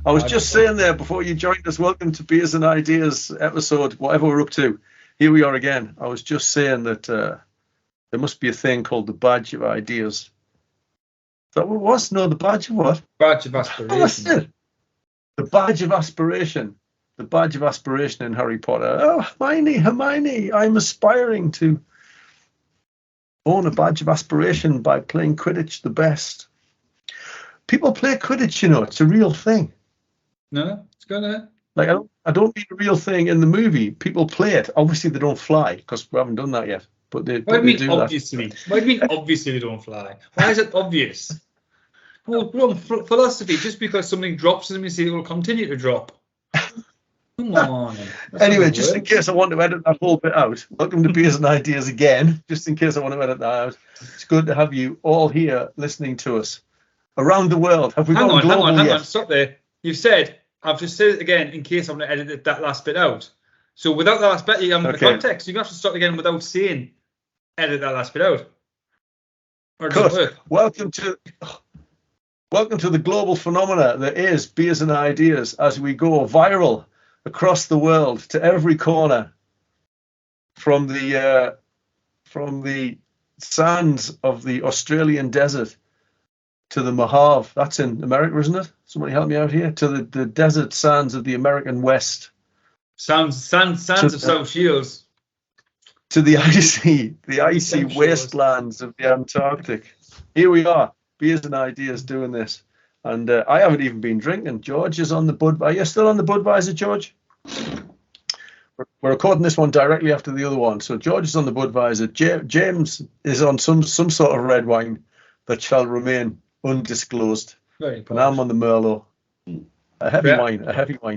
I was just saying there before you joined us, welcome to Beers and Ideas episode, whatever we're up to. Here we are again. I was just saying that there must be a thing called the Badge of Ideas. Is that what it was? No, the Badge of what? Badge of Aspiration. The Badge of Aspiration. The Badge of Aspiration in Harry Potter. Oh, Hermione, I'm aspiring to own a Badge of Aspiration by playing Quidditch the best. People play Quidditch, you know, it's a real thing. No, it's gonna. Like, I don't mean a real thing in the movie. People play it. Obviously, they don't fly because we haven't done that yet. But they, what do you mean, obviously? That. What do you mean, obviously, they don't fly? Why is it obvious? Well, philosophy, just because something drops doesn't mean it will continue to drop. Come on. Anyway, just in case I want to edit that whole bit out, welcome to Beers and Ideas again. Just in case I want to edit that out, it's good to have you all here listening to us around the world. Have we gone global yet? Hang on, stop there. You've said, I've just said it again in case I'm going to edit that last bit out. So without that last bit, you haven't the context. You're going to have to start again without saying, edit that last bit out. Good. Welcome to the global phenomena that is Beers and Ideas as we go viral across the world to every corner, from the sands of the Australian desert to the Mojave. That's in America, isn't it? Somebody help me out here. To the desert sands of the American West. Sands of South Shields. To the icy wastelands of the Antarctic. Here we are, Beers and Ideas doing this. And I haven't even been drinking. George is on the Budweiser. Are you still on the Budweiser, George? We're recording this one directly after the other one. So George is on the Budweiser. James is on some sort of red wine that shall remain undisclosed. And I'm on the Merlot. A heavy wine.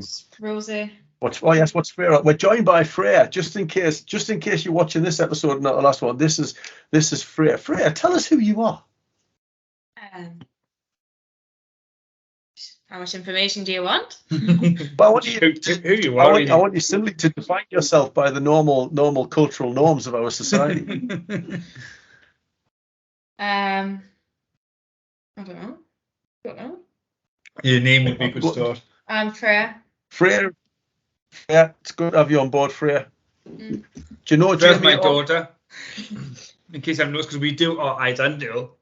Rosé. What's Freya? We're joined by Freya. Just in case you're watching this episode, not the last one. This is Freya. Freya, tell us who you are. How much information do you want? But I want you simply to define yourself by the normal cultural norms of our society. I don't know. Your name would be a good start. I'm Freya. Freya, it's good to have you on board, Freya. Mm. Do you know Freya's my daughter? In case I'm not, because we do our identical.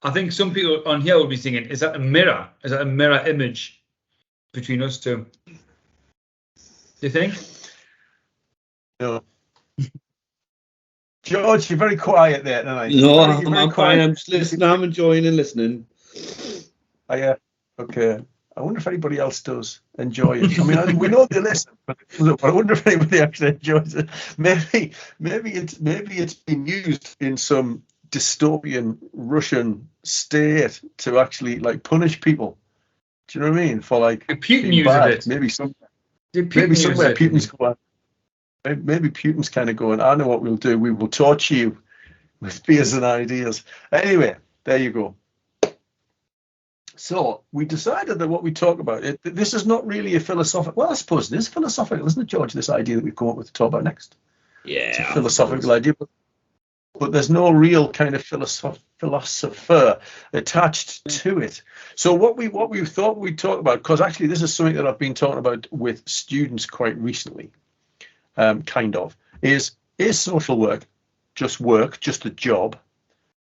I think some people on here will be thinking, is that a mirror? Is that a mirror image between us two? Do you think? No. George, you're very quiet there tonight. No, I'm fine. I'm just listening. I'm enjoying and listening. Oh, yeah. Okay. I wonder if anybody else does enjoy it. I mean, I think we know they listen, but I wonder if anybody actually enjoys it. Maybe it's been used in some dystopian Russian state to actually like punish people. Do you know what I mean? For like Putin uses it. Maybe somewhere Putin's going. Maybe Putin's kind of going, I know what we'll do. We will torture you with Beers and Ideas. Anyway, there you go. So we decided that what we talk about, this is not really a philosophical. Well, I suppose it is philosophical, isn't it, George? This idea that we've come up with to talk about next. Yeah, it's a philosophical idea, but there's no real kind of philosopher attached to it. So what we thought we'd talk about, because actually this is something that I've been talking about with students quite recently, is social work just a job?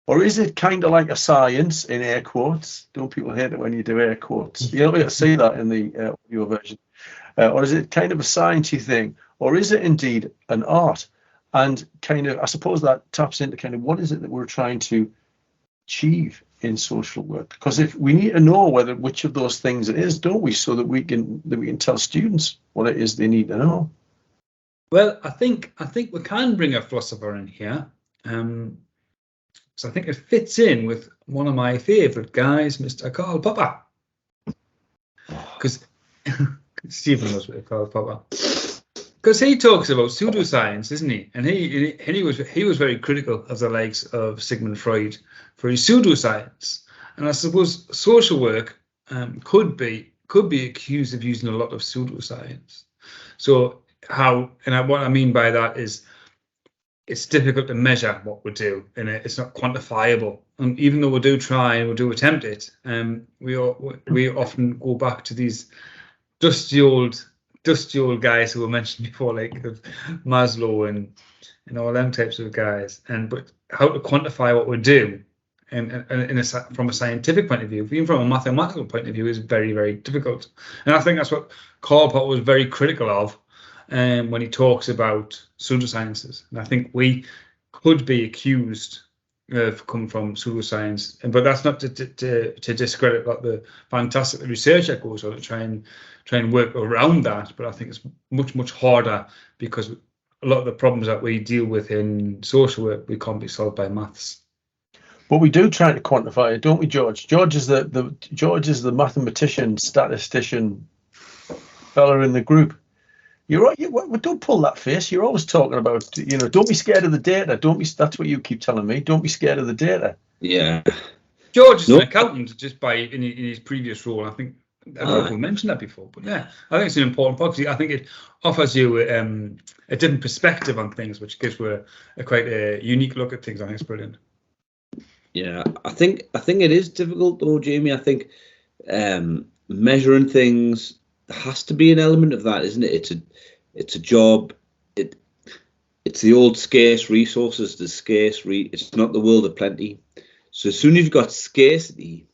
Or is it kind of like a science, in air quotes? Don't people hate it when you do air quotes? You don't see that in the audio version. Or is it kind of a sciencey thing? Or is it indeed an art? And kind of, I suppose that taps into kind of what is it that we're trying to achieve in social work? Because if we need to know which of those things it is, don't we? So that we can tell students what it is they need to know. Well, I think we can bring a philosopher in here. So I think it fits in with one of my favourite guys, Mr. Karl Popper. Because Stephen knows what Karl Popper. Because he talks about pseudoscience, isn't he? And he was very critical of the likes of Sigmund Freud for his pseudoscience. And I suppose social work could be accused of using a lot of pseudoscience. So what I mean by that is, it's difficult to measure what we do, and it's not quantifiable. And even though we do try and we do attempt it, we often go back to these dusty old guys who were mentioned before, like of Maslow and all them types of guys. But how to quantify what we do, and from a scientific point of view, even from a mathematical point of view, is very, very difficult. And I think that's what Karl Popper was very critical of when he talks about pseudosciences. And I think we could be accused of coming from pseudoscience, but that's not to discredit like the fantastic research that goes on to try and work around that. But I think it's much harder, because a lot of the problems that we deal with in social work, we can't be solved by maths. But we do try to quantify it, don't we, George? George is the mathematician, statistician fella in the group. You're right. Don't pull that face. You're always talking about, don't be scared of the data. That's what you keep telling me. Don't be scared of the data. Yeah. George is an accountant, just in his previous role. I think I don't know if we mentioned that before, but yeah, I think it's an important part, because I think it offers you a different perspective on things, which gives you quite a unique look at things. I think it's brilliant. Yeah, I think it is difficult though, Jamie. I think measuring things, has to be an element of that, isn't it? It's a job. It's the old scarce resources. The scarce it's not the world of plenty. So as soon as you've got scarcity,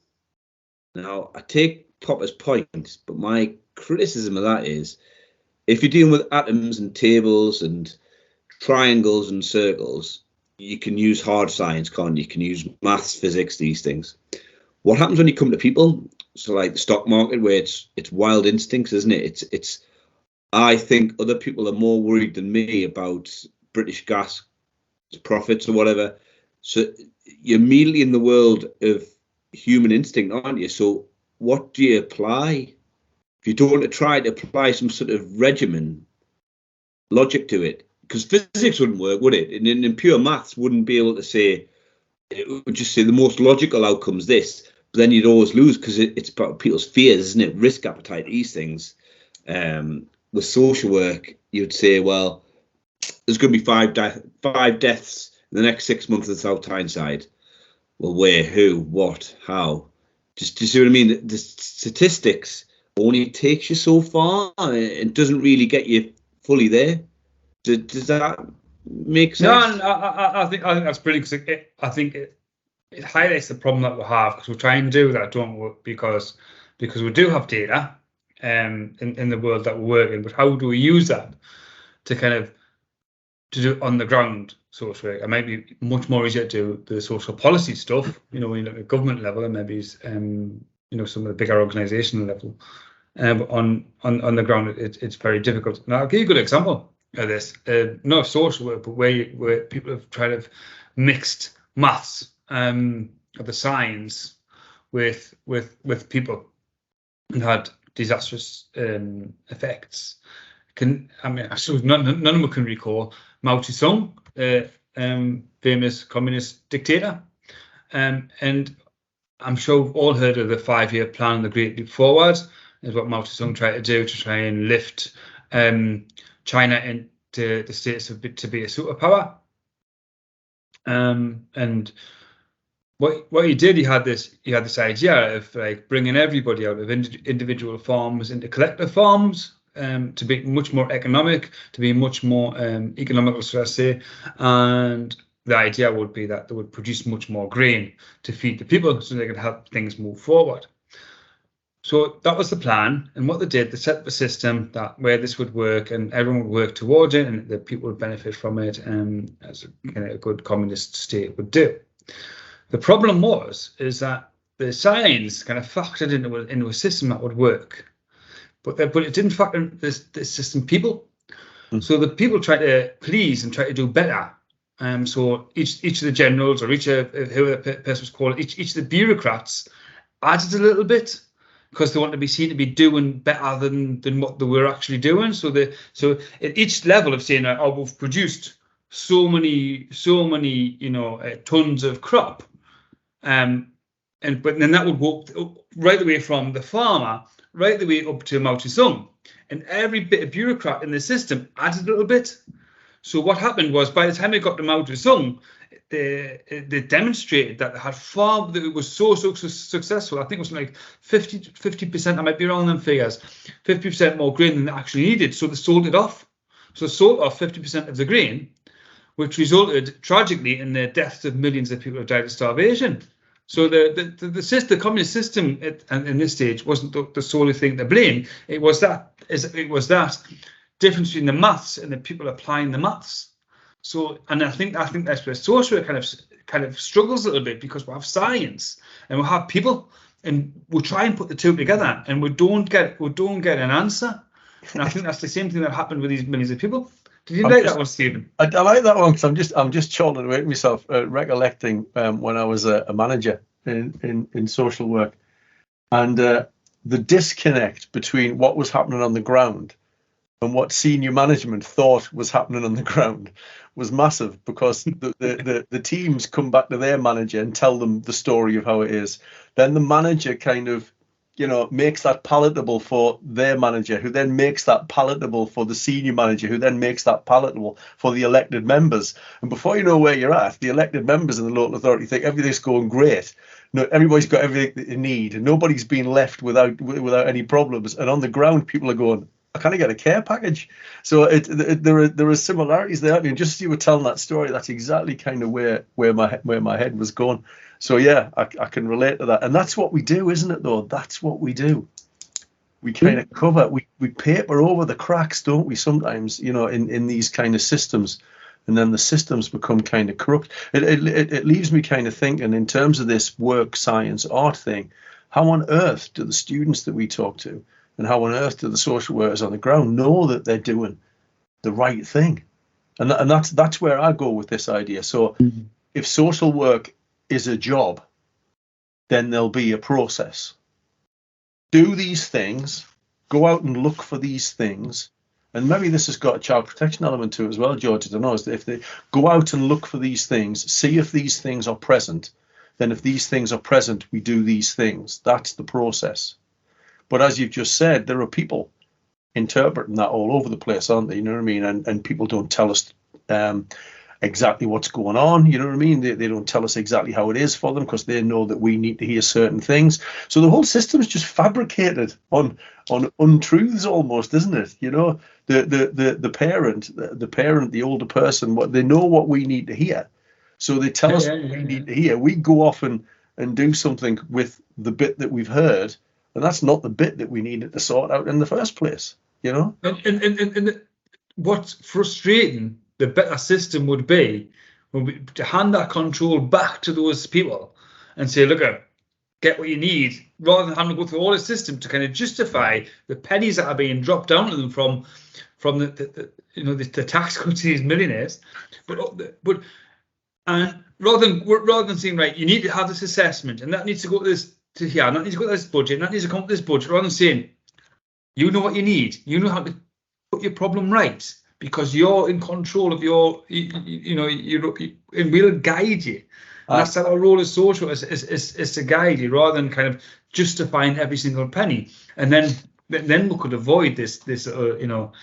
now I take Popper's point, but my criticism of that is, if you're dealing with atoms and tables and triangles and circles, you can use hard science, can't you? You can use maths, physics, these things. What happens when you come to people? So like the stock market, where it's wild instincts, isn't it? It's I think other people are more worried than me about British Gas profits or whatever. So you're immediately in the world of human instinct, aren't you? So what do you apply? If you don't want to try to apply some sort of regimen logic to it, because physics wouldn't work, would it? And in pure maths wouldn't be able to say, it would just say the most logical outcome's this. But then you'd always lose, because it's about people's fears, isn't it? Risk appetite, these things. With social work, you'd say, well, there's going to be five deaths in the next 6 months in the South Tyneside. Well, where, who, what, how? Do you see what I mean? The statistics only takes you so far. It doesn't really get you fully there. Does that make sense? No, I think that's brilliant, because I think it highlights the problem that we have, because we try and do that, don't we? Because we do have data in the world that we work in, but how do we use that to do on the ground social work? It might be much more easier to do the social policy stuff, when you look at government level, and maybe some of the bigger organisational level. But on the ground, it's very difficult. Now, I'll give you a good example of this, not social work, but where people have tried to have mixed maths or the science with people, and had disastrous effects. I suppose none of them can recall Mao Zedong, famous communist dictator, and I'm sure we've all heard of the 5-year plan, the Great Leap Forward, is what Mao Zedong tried to do to try and lift China into the status to be a superpower. And what he did, he had this idea of like bringing everybody out of individual farms into collective farms, to be much more economic, to be much more economical, should I say. And the idea would be that they would produce much more grain to feed the people, so they could help things move forward. So that was the plan. And what they did, they set up a system where this would work, and everyone would work towards it, and the people would benefit from it, as a good communist state would do. The problem is that the science kind of factored into a system that would work, but it didn't factor in this system people. So the people try to please and try to do better. So each of the generals, or each of whoever the person was called, each of the bureaucrats added a little bit, because they want to be seen to be doing better than what they were actually doing. So at each level of saying, we've produced so many tons of crop, but then that would go right the way from the farmer right the way up to Mao Zedong, and every bit of bureaucrat in the system added a little bit. So what happened was, by the time they got them out of Zung, they demonstrated that they had that it was so successful. I think it was like 50%, I might be wrong on them figures, 50% more grain than they actually needed. So they sold it off. So they sold off 50% of the grain, which resulted tragically in the deaths of millions of people who died of starvation. So the communist system in this stage wasn't the solely thing to blame. It was that difference between the maths and the people applying the maths. So, and I think that's where social work kind of struggles a little bit, because we have science and we have people, and we try and put the two together, and we don't get an answer. And I think that's the same thing that happened with these millions of people. Did you like that one, Stephen? I like that one, because I'm just chortling away at myself, recollecting when I was a manager in social work, and the disconnect between what was happening on the ground and what senior management thought was happening on the ground was massive, because the teams come back to their manager and tell them the story of how it is. Then the manager kind of, makes that palatable for their manager, who then makes that palatable for the senior manager, who then makes that palatable for the elected members. And before you know where you're at, the elected members in the local authority think everything's going great. No, everybody's got everything that they need, and nobody's been left without any problems. And on the ground, people are going, I kind of get a care package. So there are similarities there. I mean, just as you were telling that story, that's exactly kind of where my head was going. So yeah, I can relate to that. And that's what we do, isn't it, though? That's what we do. We kind of cover, we paper over the cracks, don't we, sometimes, in these kind of systems. And then the systems become kind of corrupt. It leaves me kind of thinking, in terms of this work, science, art thing, how on earth do the students that we talk to, and how on earth do the social workers on the ground know that they're doing the right thing? And that's where I go with this idea. So if social work is a job, then there'll be a process. Do these things, go out and look for these things. And maybe this has got a child protection element to it as well, George. I don't know, is that if they go out and look for these things, see if these things are present, then if these things are present, we do these things. That's the process. But as you've just said, there are people interpreting that all over the place, aren't they? You know what I mean? And people don't tell us exactly what's going on. You know what I mean? They don't tell us exactly how it is for them, because they know that we need to hear certain things. So the whole system is just fabricated on untruths almost, isn't it? The parent, the older person, what they know what we need to hear. So they tell us what we need to hear. We go off and do something with the bit that we've heard, and that's not the bit that we needed to sort out in the first place, And what's frustrating, the better system would be to hand that control back to those people and say, look, get what you need, rather than having to go through all the system to kind of justify the pennies that are being dropped down to them from the tax cuts to these millionaires. But rather than saying, right, you need to have this assessment, and that needs to go to here, and that needs to go to this budget, and that needs to come to this budget, rather than saying, you know what you need, you know how to put your problem right, because you're in control of your, and we'll guide you. And that's our role as social, is to guide you, rather than kind of justifying every single penny. And then we could avoid this ego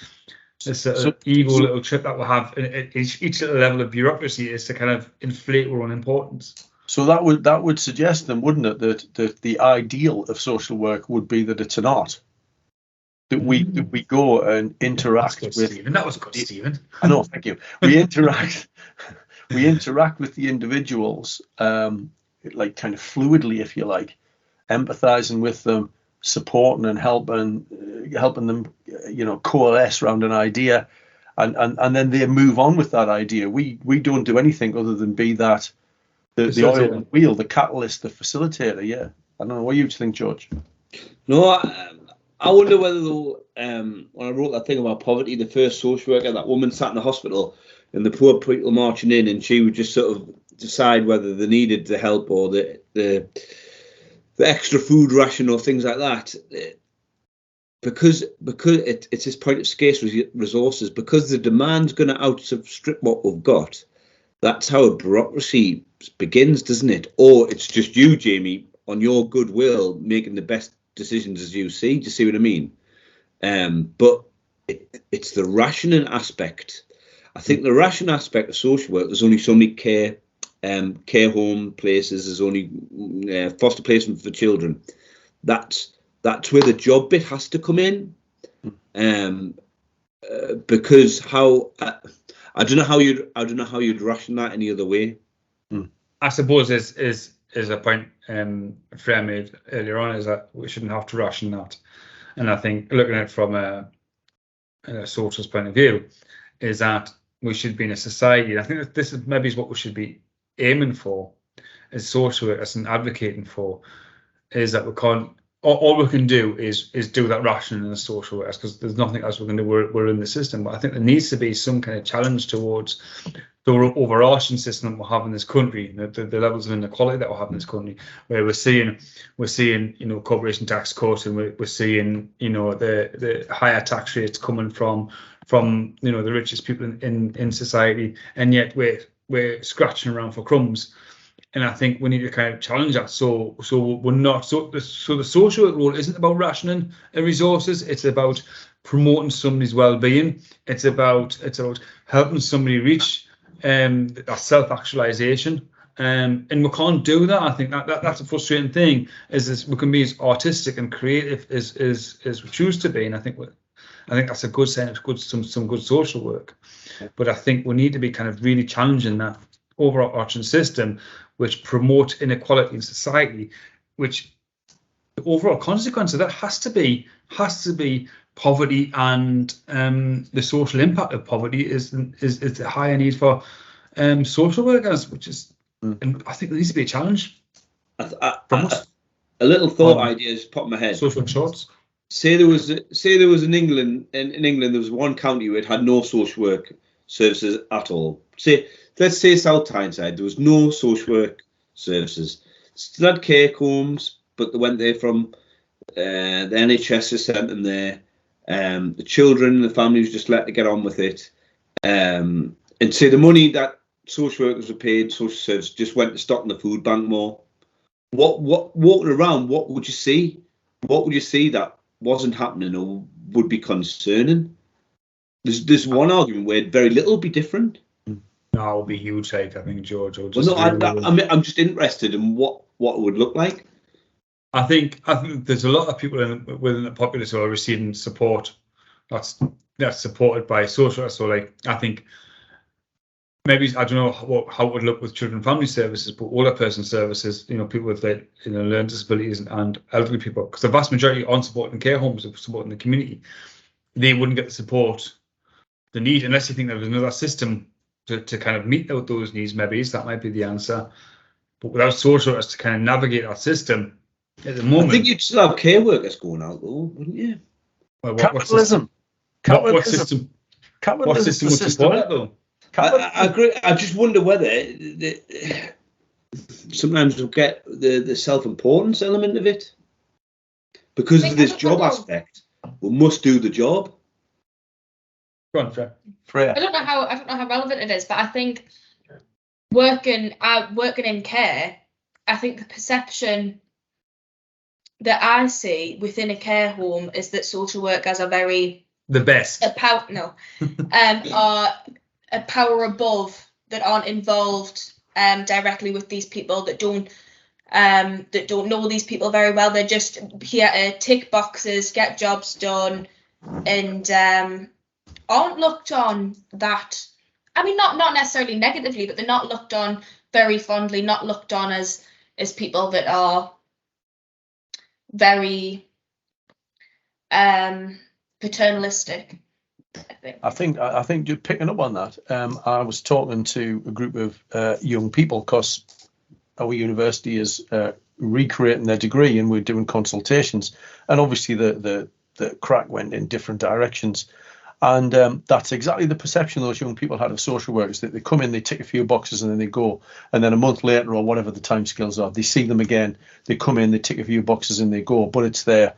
little trip that we have at each little level of bureaucracy, is to kind of inflate our own importance. So that would suggest then, wouldn't it, that the ideal of social work would be that it's an art. That we go and interact with. Stephen. That was good, Stephen. I know, thank you. We interact with the individuals, like kind of fluidly, if you like, empathizing with them, supporting and helping them, coalesce around an idea, and then they move on with that idea. We don't do anything other than be that the oil and wheel, the catalyst, the facilitator. Yeah, I don't know what you think, George. No, I wonder whether when I wrote that thing about poverty, the first social worker, that woman sat in the hospital and the poor people marching in, and she would just sort of decide whether they needed the help or the extra food ration or things like that. Because it's this point of scarce resources, because the demand's going to outstrip what we've got. That's how a bureaucracy begins, doesn't it? Or it's just you, Jamie, on your goodwill, making the best decisions as you see. Do you see what I mean? But it's the rationing aspect. I think the ration aspect of social work, there's only so many care home places, there's only foster placement for children. That's where the job bit has to come in, because I don't know how you'd ration that any other way. I suppose is a point Freya made earlier on, is that we shouldn't have to ration that. And I think looking at it from a socialist point of view, is that we should be in a society. I think that this is maybe what we should be aiming for as social workers and advocating for, is that we can't. All we can do is do that rationing in the social workers, because there's nothing else we can do. We're in the system, but I think there needs to be some kind of challenge towards the overarching system that we have in this country, the levels of inequality that we have in this country, where we're seeing corporation tax cuts, and we're seeing the higher tax rates coming from the richest people in society, and yet we're scratching around for crumbs. And I think we need to kind of challenge that. So we're not. So the social work role isn't about rationing resources. It's about promoting somebody's well-being. It's about helping somebody reach that self-actualization. And we can't do that. I think that's a frustrating thing. Is we can be as artistic and creative as we choose to be. And I think that's a good sign of some good social work. But I think we need to be kind of really challenging that overarching system, which promotes inequality in society, which the overall consequence of that has to be poverty, and the social impact of poverty is the higher need for social workers, which is, and I think there needs to be a challenge. A little thought idea is popped in my head. Social shorts. Say there was in England there was one county where it had no social work services at all. Let's say South Tyneside, there was no social work services. Still had care homes, but they went there from the NHS just sent them there. The children and the families just let to get on with it. And say the money that social workers were paid, social service, just went to stocking the food bank more. What walking around, what would you see? What would you see that wasn't happening or would be concerning? There's one argument where very little would be different. No, it would be huge. I think George. I'm just interested in what it would look like. I think there's a lot of people within the populace who are receiving support that's supported by social. So I think maybe, I don't know how it would look with children and family services, but older person services, people with learning disabilities and elderly people, because the vast majority aren't supported in care homes, are supported in the community. They wouldn't get the support they need unless you think there was another system to kind of meet out those needs. Maybe that might be the answer. But without social workers to kind of navigate our system at the moment, I think you'd still have care workers going out though, wouldn't you? Well, Capitalism. What system would support that though? I agree. I just wonder whether sometimes we'll get the self-importance element of it, because of this job aspect. We must do the job. Go on, Freya. I don't know how relevant it is, but I think working in care, I think the perception that I see within a care home is that social workers are very the best. Are a power above, that aren't involved directly with these people, that don't know these people very well. They're just here to tick boxes, get jobs done, and aren't looked on that. I mean, not necessarily negatively, but they're not looked on very fondly. Not looked on as people that are very paternalistic. I think just picking up on that, I was talking to a group of young people, because our university is recreating their degree, and we're doing consultations, and obviously the crack went in different directions, and that's exactly the perception those young people had of social workers, that they come in, they tick a few boxes, and then they go, and then a month later, or whatever the timescales are, they see them again, they come in, they tick a few boxes, and they go. But it's their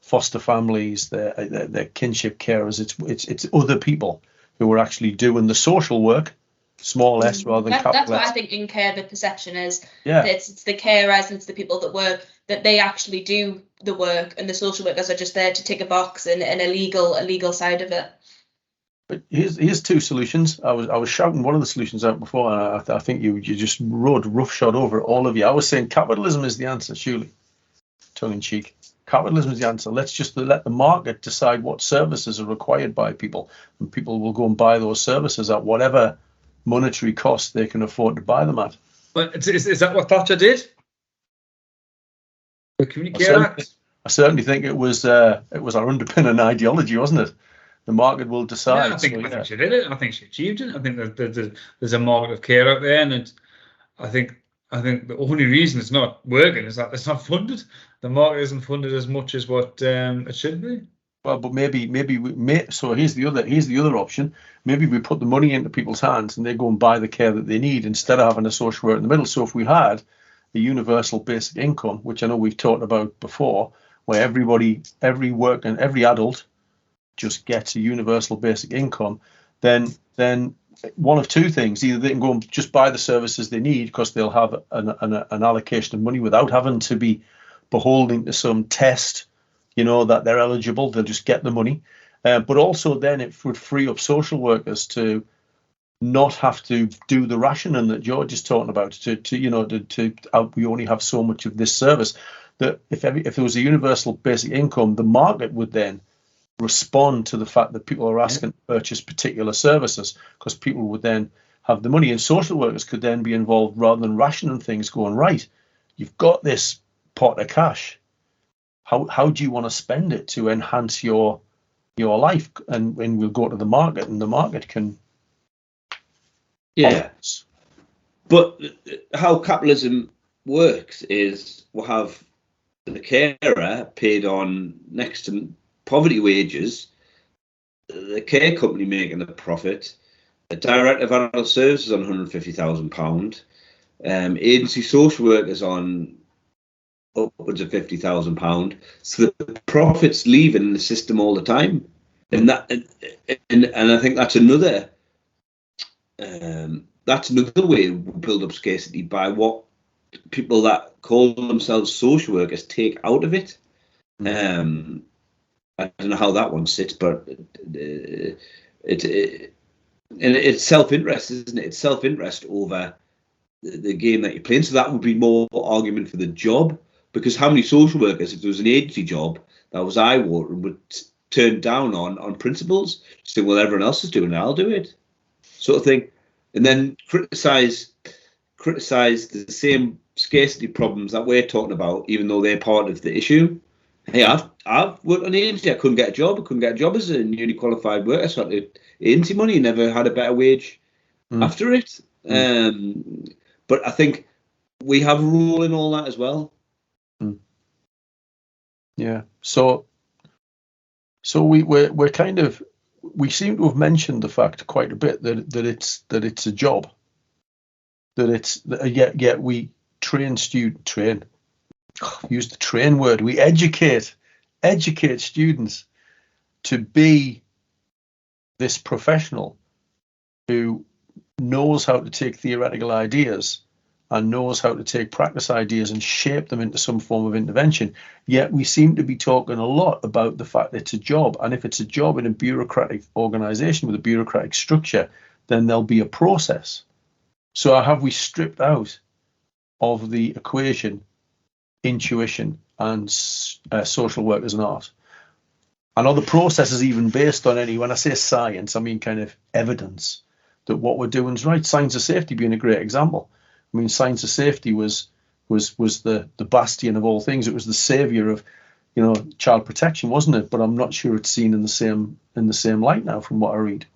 foster families, their kinship carers, it's other people who are actually doing the social work, small s rather than capital S. That's what I think in care the perception is. Yeah. It's the carers and it's the people that they actually do the work, and the social workers are just there to tick a box and a legal side of it. But here's two solutions. I was shouting one of the solutions out before, and I think you just rode roughshod over it, all of you. I was saying capitalism is the answer, surely, tongue in cheek. Capitalism is the answer. Let's just let the market decide what services are required by people, and people will go and buy those services at whatever monetary cost they can afford to buy them at. But is that what Thatcher did? The Community Care Act? I certainly think it was our underpinning ideology, wasn't it? The market will decide. Yeah, I think she did it. I think she achieved it. I think there's a market of care out there, and I think the only reason it's not working is that it's not funded. The market isn't funded as much as what it should be. Well, but maybe so here's the other option. Maybe we put the money into people's hands and they go and buy the care that they need instead of having a social worker in the middle. So if we had a universal basic income, which I know we've talked about before, where every adult just gets a universal basic income, then one of two things: either they can go and just buy the services they need because they'll have an allocation of money without having to be beholden to some test, that they're eligible. They'll just get the money. But also then it would free up social workers to not have to do the rationing that George is talking about. We only have so much of this service. That if there was a universal basic income, the market would then respond to the fact that people are asking to purchase particular services, because people would then have the money, and social workers could then be involved rather than rationing things, going, right, you've got this pot of cash, how do you want to spend it to enhance your life? And when we'll go to the market, and the market can but how capitalism works is we'll have the carer paid on next to poverty wages, the care company making a profit, a director of adult services on £150,000, agency social workers on upwards of £50,000. So the profit's leaving the system all the time, and I think that's another way we build up scarcity, by what people that call themselves social workers take out of it. I don't know how that one sits, but it's self-interest, isn't it? It's self-interest over the game that you're playing. So that would be more argument for the job, because how many social workers, if there was an agency job that was eye-watering, would turn down on principles, saying, well, everyone else is doing it, I'll do it, sort of thing, and then criticize the same scarcity problems that we're talking about, even though they're part of the issue. Hey, I've worked on the agency. I couldn't get a job. As a newly qualified worker. So I had agency money. Never had a better wage after it. But I think we have a role in all that as well. Yeah. So we're kind of, we seem to have mentioned the fact quite a bit that it's a job. Yet we use the train word. We educate students to be this professional who knows how to take theoretical ideas and knows how to take practice ideas and shape them into some form of intervention. Yet we seem to be talking a lot about the fact that it's a job. And if it's a job in a bureaucratic organization with a bureaucratic structure, then there'll be a process. So have we stripped out of the equation intuition and social work as an art? And are the processes even based on any, when I say science, I mean kind of evidence that what we're doing is right? Science of safety being a great example. I mean, science of safety was the bastion of all things. It was the savior of, child protection, wasn't it? But I'm not sure it's seen in the same light now, from what I read.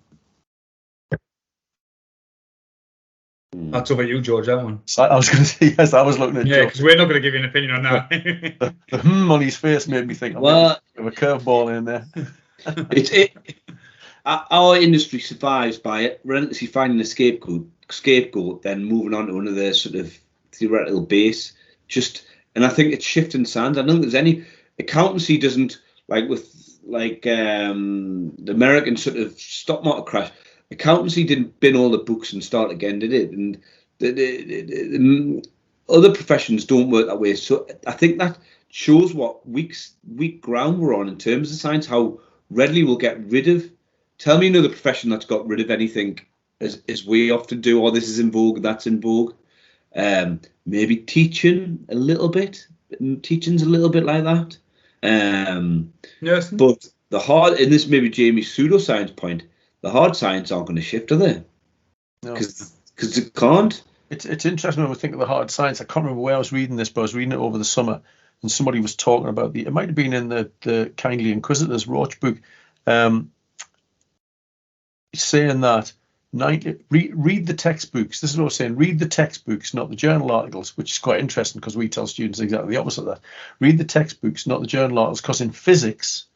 That's over you, George, that one. I was going to say, yes, I was looking at George. Because we're not going to give you an opinion on that. the on his face made me think, well, of a curveball in there. Our industry survives by it relentlessly finding a scapegoat, then moving on to another sort of theoretical base. And I think it's shifting sands. I don't think there's any accountancy doesn't, the American sort of stock market crash. Accountancy didn't bin all the books and start again, did it? And the other professions don't work that way. So I think that shows what weak ground we're on in terms of science, how readily we'll get rid of tell me another profession that's got rid of anything as we often do, or this is in vogue, that's in vogue. Maybe teaching a little bit. Teaching's a little bit like that. Nursing. But the hard, and this may be Jamie's pseudoscience point, the hard science aren't going to shift, are they? No. Because it can't. It's interesting when we think of the hard science. I can't remember where I was reading this, but I was reading it over the summer, and somebody was talking about it might have been in the Kindly Inquisitors Roach book, saying that read the textbooks. This is what I was saying. Read the textbooks, not the journal articles, which is quite interesting because we tell students exactly the opposite of that. Read the textbooks, not the journal articles, because in physics,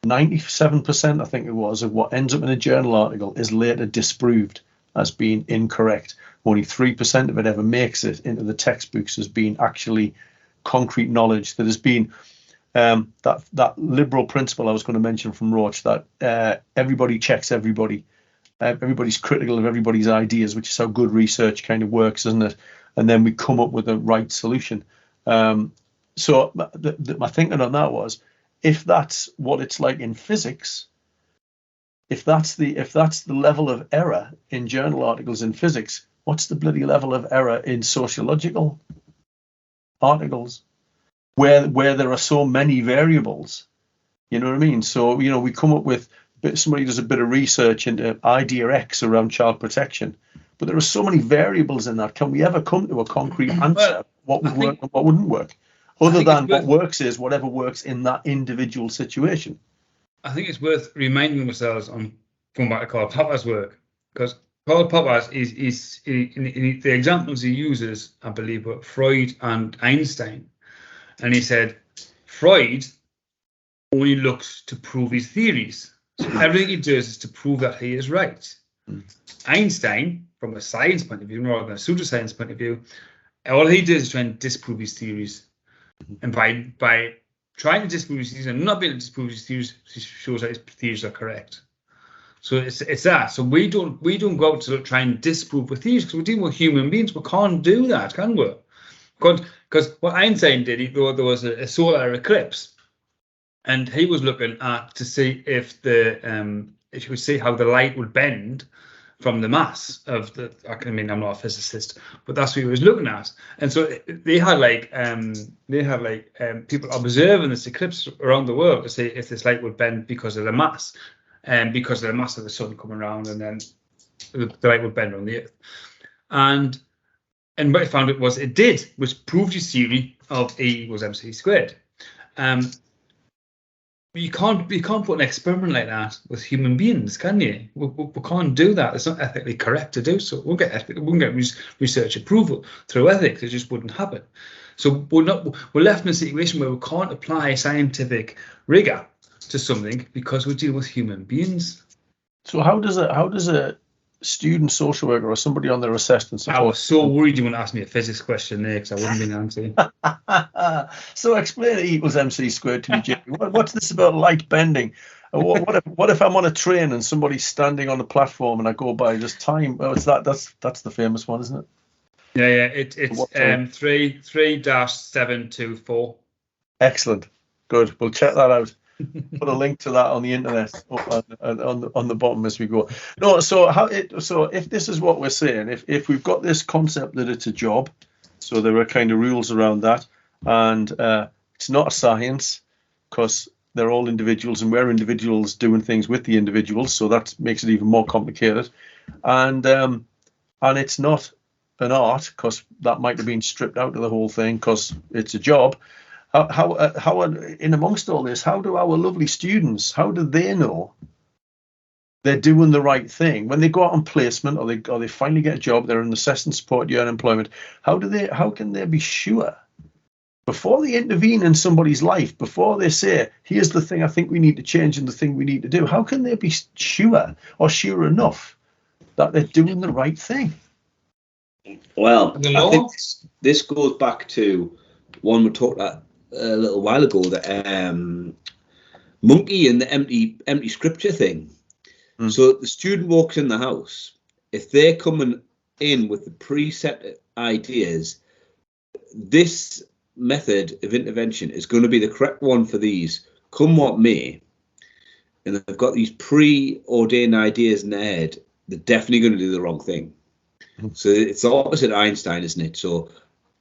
97%, I think it was, of what ends up in a journal article is later disproved as being incorrect. Only 3% of it ever makes it into the textbooks as being actually concrete knowledge that has been that liberal principle I was going to mention from Roach, that everybody checks everybody. Everybody's critical of everybody's ideas, which is how good research kind of works, isn't it? And then we come up with the right solution. So my thinking on that was, if that's what it's like in physics, if that's the level of error in journal articles in physics, what's the bloody level of error in sociological articles, where there are so many variables? You know what I mean? So, you know, we come up with, somebody does a bit of research into idea X around child protection, but there are so many variables in that. Can we ever come to a concrete answer? What would work and what wouldn't work? Other than what works is whatever works in that individual situation. I think it's worth reminding ourselves on going back to Karl Popper's work, because Karl Popper is in the examples he uses, I believe, were Freud and Einstein, and he said Freud only looks to prove his theories. So everything he does is to prove that he is right. Einstein, from a science point of view, rather than a pseudoscience point of view, all he does is try and disprove his theories. And by trying to disprove his theories and not being able to disprove his theories, he shows that his theories are correct. So it's that. So we don't go out to try and disprove the theories, because we're dealing with human beings. We can't do that, can we? Because what Einstein did, there was a solar eclipse, and he was looking at to see if you could see how the light would bend from the mass of the. I mean, I'm not a physicist, but that's what he was looking at. And so they had people observing this eclipse around the world to see if this light would bend because of the mass, and because of the mass of the sun coming around, and then the light would bend on the earth. And what he found it did, which proved his theory of E equals mc squared. You can't put an experiment like that with human beings, can you? We can't do that. It's not ethically correct to do so. We'll get research approval through ethics. It just wouldn't happen. So we're left in a situation where we can't apply scientific rigor to something because we deal with human beings. So how does a student social worker or somebody on their assessment support? I was so worried you wouldn't ask me a physics question there, because I wouldn't be answering. So explain E equals mc squared to me, Jamie. What's this about light bending? What if I'm on a train and somebody's standing on the platform and I go by just time? Oh, it's that's the famous one, isn't it? Yeah. It's 3-724. Excellent. Good. We'll check that out. Put a link to that on the internet on the bottom as we go. No, so if this is what we're saying, if we've got this concept that it's a job, so there are kind of rules around that, and it's not a science because they're all individuals and we're individuals doing things with the individuals, so that makes it even more complicated, and it's not an art because that might have been stripped out of the whole thing because it's a job. How in amongst all this, how do our lovely students, how do they know they're doing the right thing when they go out on placement or they finally get a job, they're in assessment support year unemployment? How can they be sure before they intervene in somebody's life, before they say, here's the thing I think we need to change and the thing we need to do? How can they be sure or sure enough that they're doing the right thing? Well, I think this goes back to one we talked about a little while ago, the monkey and the empty scripture thing. So the student walks in the house, if they're coming in with the preset ideas, this method of intervention is going to be the correct one for these, come what may. and they've got these preordained ideas in their head, they're definitely going to do the wrong thing. So it's the opposite of Einstein, isn't it? So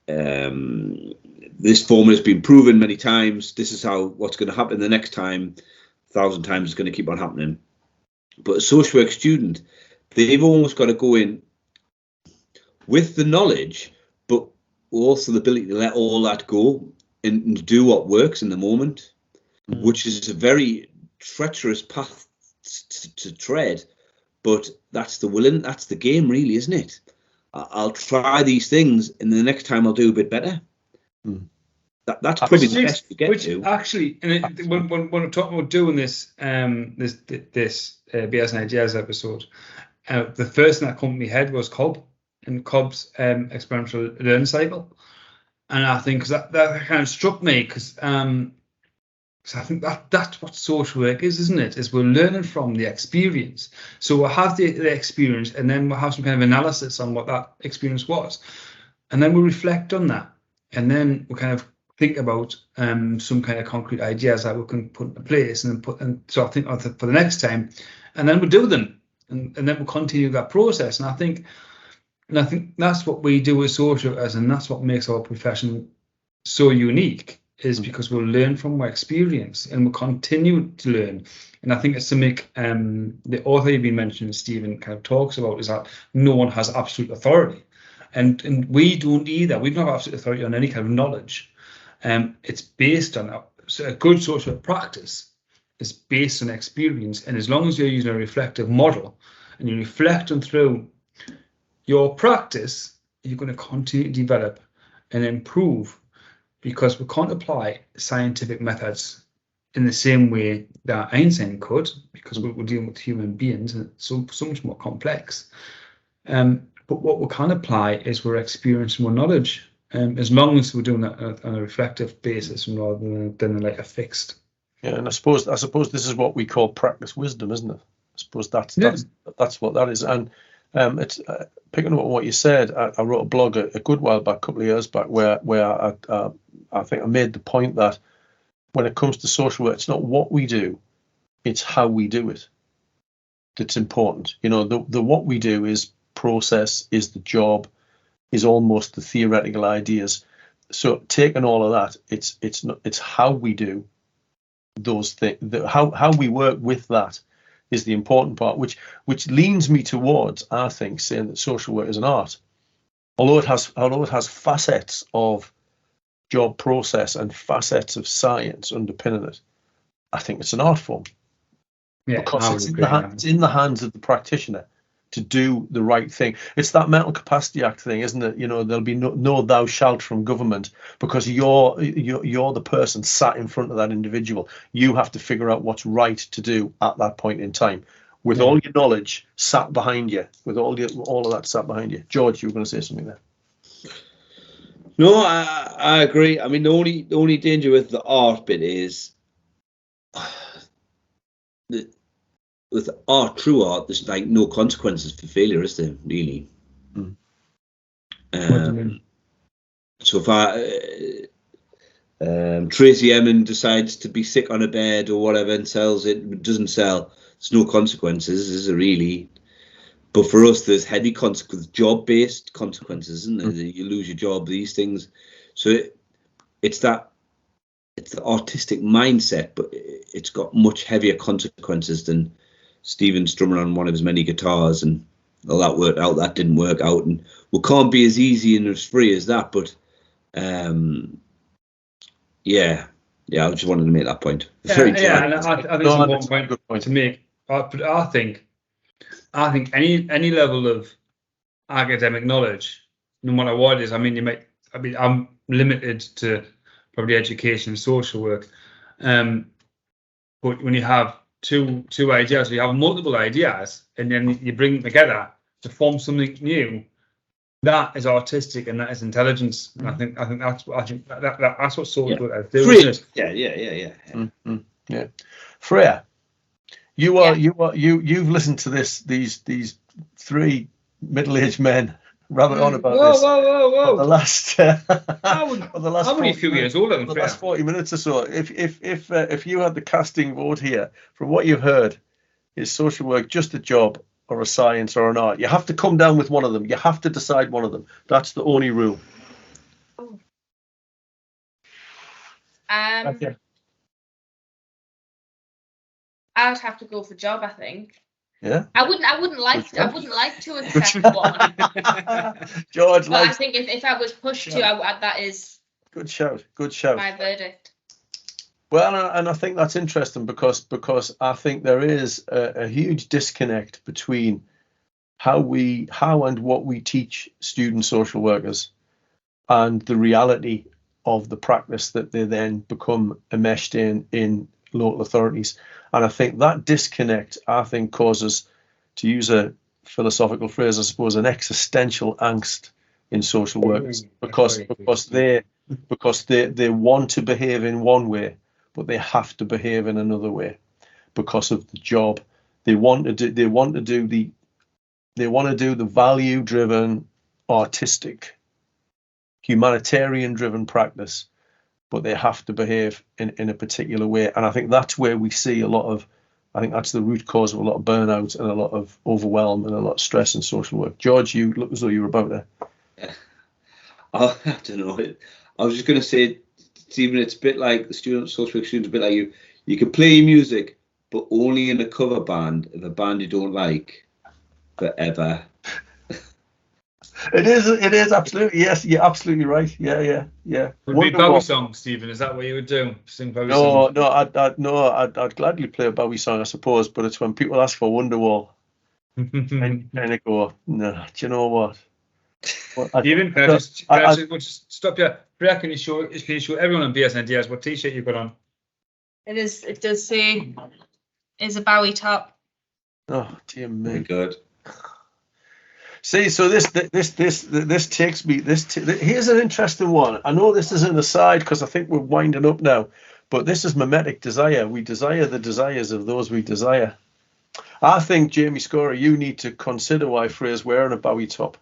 this formula has been proven many times. This is what's going to happen the next time. 1,000 times it's going to keep on happening. But a social work student, they've almost got to go in with the knowledge, but also the ability to let all that go and do what works in the moment, which is a very treacherous path to tread. But that's the game, really, isn't it? I'll try these things, and the next time I'll do a bit better. That's probably the best to get to. Actually, and when we're talking about doing this BS and Ideas episode, the first thing that came to my head was Cobb and Cobb's experimental learning cycle, and I think that kind of struck me because I think that's what social work is, isn't it? Is we're learning from the experience. So we'll have the experience, and then we'll have some kind of analysis on what that experience was, and then we'll reflect on that, and then we'll kind of think about some kind of concrete ideas that we can put into place, and so I think for the next time, and then we'll do them, and then we'll continue that process. And I think that's what we do as social workers, and that's what makes our profession so unique, is because we'll learn from our experience and we'll continue to learn. And I think it's to make the author you've been mentioning, Stephen, kind of talks about, is that no one has absolute authority, and we don't either. We've not absolute authority on any kind of knowledge. It's based on a good social practice is based on experience, and as long as you're using a reflective model and you reflect on through your practice, you're going to continue to develop and improve, because we can't apply scientific methods in the same way that Einstein could, because we're dealing with human beings and it's so much more complex. But what we can apply is we're experiencing more knowledge. As long as we're doing that on a reflective basis rather than like a fixed. Yeah, and I suppose this is what we call practice wisdom, isn't it? I suppose that's what that is. And it's picking up on what you said. I wrote a blog a good while back, a couple of years back, where I think I made the point that when it comes to social work, it's not what we do, it's how we do it that's important. You know, the what we do is process, is the job, is almost the theoretical ideas. So taking all of that, it's how we do those things, how we work with that is the important part, which leans me towards, I think, saying that social work is an art. Although it has facets of job process and facets of science underpinning it, I think it's an art form. Yeah, because it's in the hands of the practitioner to do the right thing. It's that Mental Capacity Act thing, isn't it? You know, there'll be no thou shalt from government, because you're the person sat in front of that individual. You have to figure out what's right to do at that point in time, with all your knowledge sat behind you, with all of that sat behind you. George, you were going to say something there. No, I agree. I mean, the only danger with the art bit is with art, true art, there's like no consequences for failure, is there, really? So if Tracy Emin decides to be sick on a bed or whatever and sells it doesn't sell, there's no consequences, is there really? But for us, there's heavy consequences, job-based consequences, isn't there? You lose your job, these things. So it's the artistic mindset, but it's got much heavier consequences than Stephen strumming on one of his many guitars and all that worked out, that didn't work out, and we can't be as easy and as free as that. But I just wanted to make that point. And I think it's an important point to make. But I think any level of academic knowledge, no matter what it is, I'm limited to probably education and social work, but when you have two ideas, you have multiple ideas, and then you bring them together to form something new, that is artistic and that is intelligence. And I think that's what social work is. Yeah. Freya, you've listened to these three middle-aged men rabbit on about Whoa, this whoa. for the last I'm only a few years older than the Freya. last 40 minutes or so. If you had the casting vote here, from what you've heard, is social work just a job or a science or an art? You have to come down with one of them. You have to decide one of them. That's the only rule. Okay. I'd have to go for job, I think. Yeah. I wouldn't like to accept one. George, But I think if I was pushed to, that is good shout. Good shout. my verdict. Well, and I think that's interesting because I think there is a huge disconnect between how and what we teach student social workers and the reality of the practice that they then become enmeshed in local authorities. And I think that disconnect, causes, to use a philosophical phrase, I suppose, an existential angst in social workers because they want to behave in one way, but they have to behave in another way because of the job. They want to do the value-driven, artistic, humanitarian-driven practice, but they have to behave in a particular way. And I think that's where we see I think that's the root cause of a lot of burnout and a lot of overwhelm and a lot of stress in social work. George, you look as though you were about there. I don't know. I was just going to say, Stephen, it's a bit like the social work students, a bit like you. You can play music, but only in a cover band of a band you don't like forever. It is absolutely, yes, you're absolutely right. Yeah. Would be Bowie songs, Stephen? Is that what you would do? Sing Bowie songs? No, I'd gladly play a Bowie song, I suppose, but it's when people ask for Wonderwall, and I go, no, do you know what? Stephen, can I just stop you? Freya, can you show everyone on BSNDS what T-shirt you got on? It does say is a Bowie top. Oh dear me. Very good. See, so this takes me. Here's an interesting one. I know this is an aside because I think we're winding up now, but this is mimetic desire. We desire the desires of those we desire. I think, Jamie Scorer, you need to consider why Freya's wearing a Bowie top.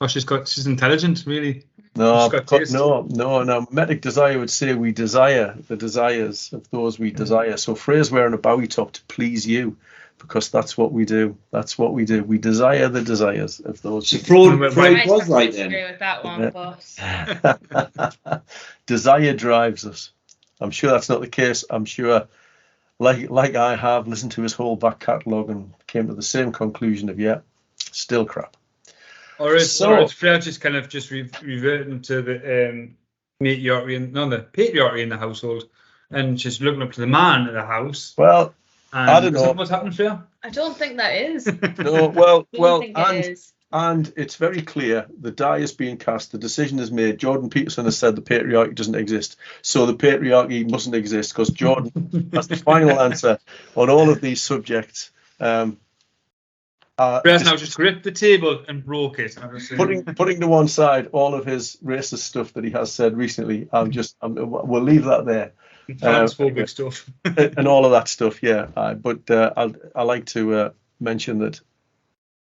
Oh, she's intelligent, really. No. Mimetic desire would say we desire the desires of those we desire. So Freya's wearing a Bowie top to please you, because that's what we do. That's what we do. We desire the desires of those. So Freud was right then. I agree with that one, but desire drives us. I'm sure that's not the case. I'm sure, like I have listened to his whole back catalogue and came to the same conclusion of still crap. Or is Freya just kind of reverting to the patriarchy in the household, and just looking up to the man in the house? Well, I don't know. Is that what's happened, Freya? I don't think that is. No, and it's very clear the die is being cast, the decision is made. Jordan Peterson has said the patriarchy doesn't exist, so the patriarchy mustn't exist because Jordan has the final answer on all of these subjects. Freya's now just gripped the table and broke it. Putting to one side all of his racist stuff that he has said recently. We'll leave that there. Transphobic stuff and all of that stuff, yeah. But I like to mention that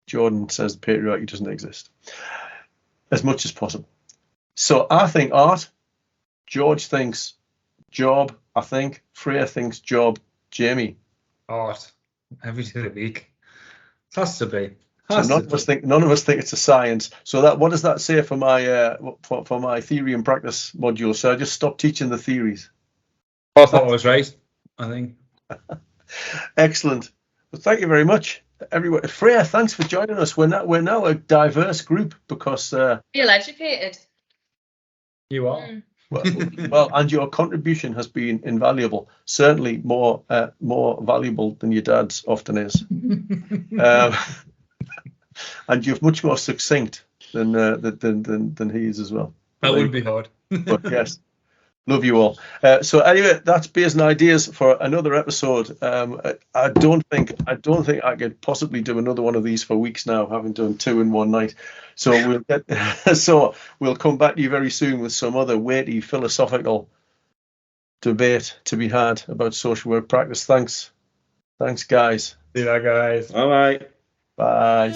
Jordan says the patriarchy doesn't exist as much as possible. So I think art. George thinks job. I think Freya thinks job. Jamie, art every day of the week. It has to be. So none of us think it's a science. So what does that say for my theory and practice module? So I just stopped teaching the theories. I thought I was right, I think. Excellent. Well, thank you very much, everyone. Freya, thanks for joining us. We're now a diverse group because feel educated. You are. Well, and your contribution has been invaluable. Certainly more valuable than your dad's often is. And you're much more succinct than he is as well. That would be hard. But yes. Love you all. So anyway, that's Beers and Ideas for another episode. I don't think I could possibly do another one of these for weeks now, having done 2 in one night. So we'll come back to you very soon with some other weighty philosophical debate to be had about social work practice. Thanks, guys. See you guys. All right. Bye.